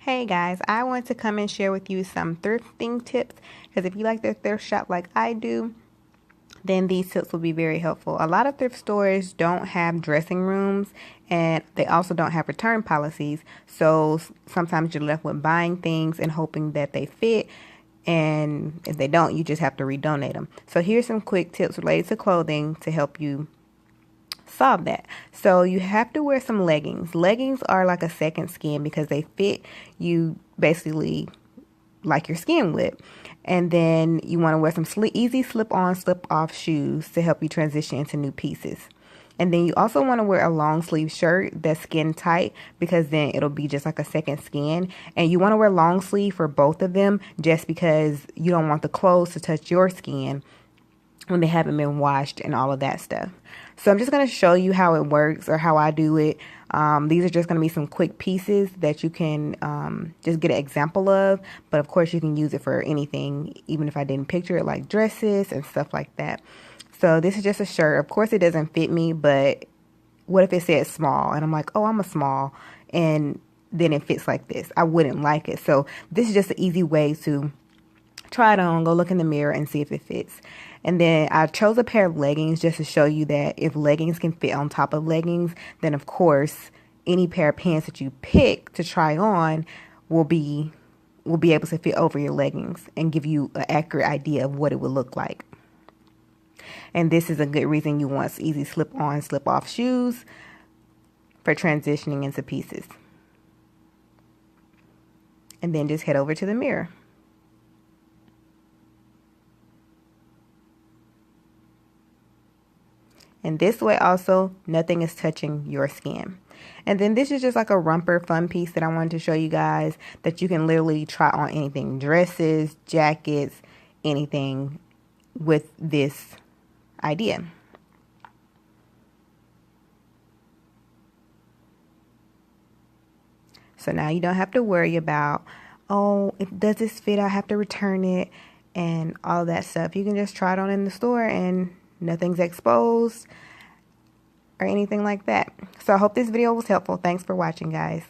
Hey guys, I want to come and share with you some thrifting tips because if you like to thrift shop like I do, then these tips will be very helpful. A lot of thrift stores don't have dressing rooms and they also don't have return policies. So sometimes you're left with buying things and hoping that they fit. And if they don't, you just have to redonate them. So here's some quick tips related to clothing to help you solve that. So you have to wear some leggings. Leggings are like a second skin because they fit you basically like your skin would. And then you want to wear some easy slip-on, slip-off shoes to help you transition into new pieces. And then you also want to wear a long sleeve shirt that's skin tight because then it'll be just like a second skin. And you want to wear long sleeve for both of them just because you don't want the clothes to touch your skin when they haven't been washed and all of that stuff. So I'm just going to show you how it works or how I do it. These are just going to be some quick pieces that you can just get an example of. But of course you can use it for anything, even if I didn't picture it, like dresses and stuff like that. So this is just a shirt. Of course it doesn't fit me, but what if it said small and I'm like, oh, I'm a small, and then it fits like this? I wouldn't like it. So this is just an easy way to try it on, go look in the mirror and see if it fits. And then I chose a pair of leggings just to show you that if leggings can fit on top of leggings, then of course any pair of pants that you pick to try on will be able to fit over your leggings and give you an accurate idea of what it would look like. And this is a good reason you want easy slip-on, slip-off shoes for transitioning into pieces. And then just head over to the mirror. And this way also, nothing is touching your skin. And then this is just like a romper fun piece that I wanted to show you guys that you can literally try on anything. Dresses, jackets, anything with this idea. So now you don't have to worry about, oh, does this fit? I have to return it and all that stuff. You can just try it on in the store and nothing's exposed or anything like that. So I hope this video was helpful. Thanks for watching, guys.